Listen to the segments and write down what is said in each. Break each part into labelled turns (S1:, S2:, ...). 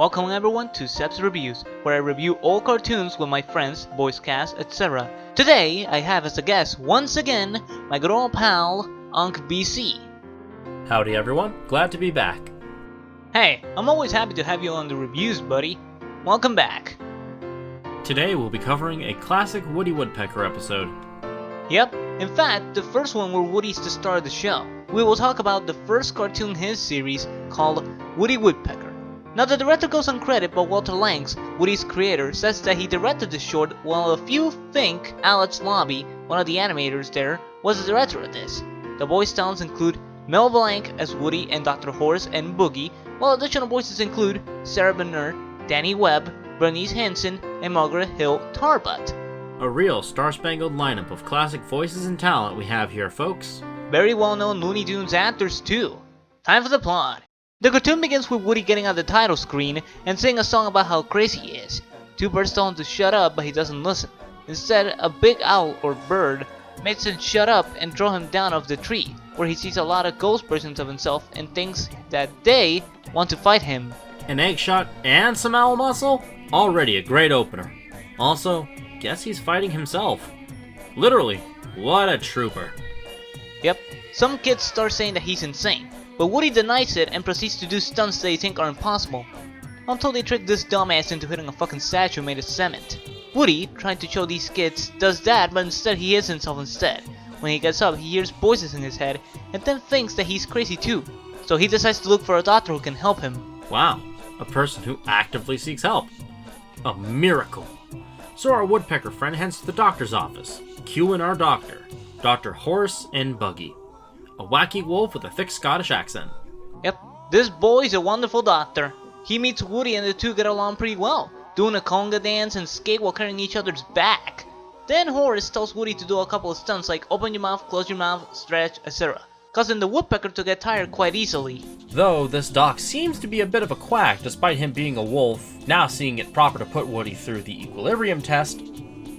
S1: Welcome everyone to Sebz Reviews, where I review all cartoons with my friends, voice cast, etc. Today, I have as a guest, once again, my good old pal, AnkhVC.
S2: Howdy everyone, glad to be back.
S1: Hey, I'm always happy to have you on the reviews, buddy. Welcome back.
S2: Today we'll be covering a classic Woody Woodpecker episode.
S1: Yep, in fact, the first one where Woody's the star of the show. We will talk about the first cartoon in his series called Woody Woodpecker. Now the director goes on credit, but Walter Lanks, Woody's creator, says that he directed the short, while a few think Alex Lobby, one of the animators there, was the director of this. The voice talents include Mel Blanc as Woody and Dr. Horace and Boogie, while additional voices include Sarah Bernard, Danny Webb, Bernice Henson, and Margaret Hill Tarbutt.
S2: A real star-spangled lineup of classic voices and talent we have here, folks.
S1: Very well-known Looney Tunes actors too. Time for the plot. The cartoon begins with Woody getting on the title screen and singing a song about how crazy he is. Two birds tell him to shut up, but he doesn't listen. Instead, a big owl or bird makes him shut up and throw him down off the tree, where he sees a lot of ghost versions of himself and thinks that they want to fight him.
S2: An egg shot and some owl muscle? Already a great opener. Also, guess he's fighting himself. Literally, what a trooper.
S1: Yep, some kids start saying that he's insane, but Woody denies it and proceeds to do stunts they think are impossible, until they trick this dumbass into hitting a fucking statue made of cement. Woody, trying to show these kids, does that, but instead he hits himself instead. When he gets up, he hears voices in his head and then thinks that he's crazy too, so he decides to look for a doctor who can help him.
S2: Wow, a person who actively seeks help. A miracle. So our woodpecker friend heads to the doctor's office. Cue in our doctor, Dr. Horace and Buggy, a wacky wolf with a thick Scottish accent.
S1: Yep, this boy's a wonderful doctor. He meets Woody and the two get along pretty well, doing a conga dance and skate while carrying each other's back. Then Horace tells Woody to do a couple of stunts like open your mouth, close your mouth, stretch, etc., causing the woodpecker to get tired quite easily.
S2: Though this doc seems to be a bit of a quack despite him being a wolf, now seeing it proper to put Woody through the equilibrium test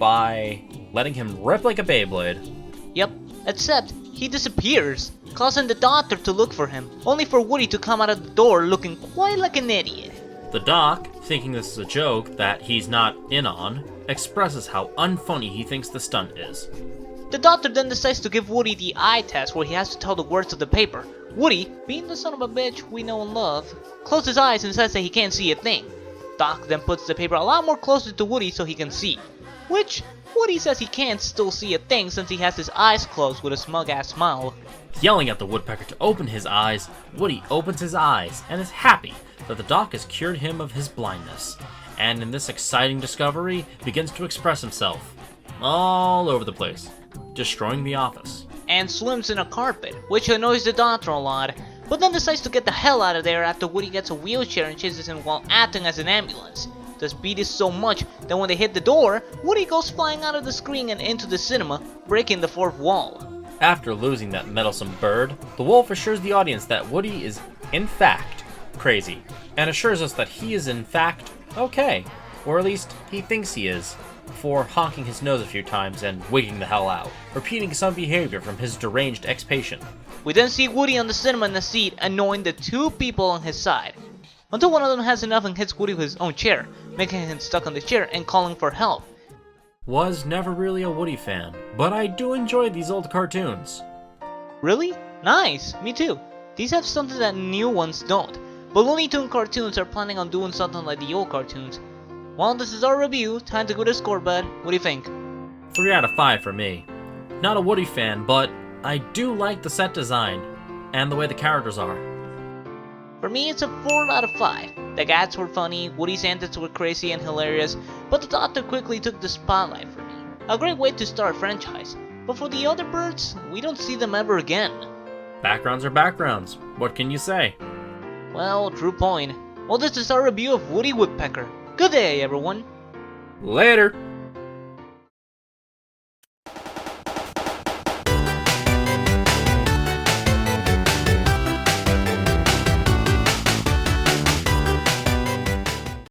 S2: by letting him rip like a Beyblade.
S1: Yep, except he disappears, causing the doctor to look for him, only for Woody to come out of the door looking quite like an idiot.
S2: The doc, thinking this is a joke that he's not in on, expresses how unfunny he thinks the stunt is.
S1: The doctor then decides to give Woody the eye test where he has to tell the words of the paper. Woody, being the son of a bitch we know and love, closes his eyes and says that he can't see a thing. Doc then puts the paper a lot more closer to Woody so he can see, which Woody says he can't still see a thing since he has his eyes closed with a smug-ass smile.
S2: Yelling at the woodpecker to open his eyes, Woody opens his eyes and is happy that the doc has cured him of his blindness, and in this exciting discovery begins to express himself all over the place, destroying the office.
S1: And swims in a carpet, which annoys the doctor a lot, but then decides to get the hell out of there after Woody gets a wheelchair and chases him while acting as an ambulance. The speed is so much that when they hit the door, Woody goes flying out of the screen and into the cinema, breaking the fourth wall.
S2: After losing that meddlesome bird, the wolf assures the audience that Woody is, in fact, crazy, and assures us that he is, in fact, okay, or at least he thinks he is, before honking his nose a few times and wigging the hell out, repeating some behavior from his deranged ex-patient.
S1: We then see Woody on the cinema in the seat, annoying the two people on his side, until one of them has enough and hits Woody with his own chair, making him stuck on the chair and calling for help.
S2: Was never really a Woody fan, but I do enjoy these old cartoons.
S1: Really? Nice, me too. These have something that new ones don't, but Looney Tunes cartoons are planning on doing something like the old cartoons. Well, this is our review, time to go to score, bud. What do you think?
S2: 3 out of 5 for me. Not a Woody fan, but I do like the set design, and the way the characters are.
S1: For me, it's a 4 out of 5. The gags were funny, Woody's antics were crazy and hilarious, but the doctor quickly took the spotlight for me. A great way to start a franchise, but for the other birds, we don't see them ever again.
S2: Backgrounds are backgrounds, what can you say?
S1: Well, true point. Well, this is our review of Woody Woodpecker. Good day, everyone.
S2: Later!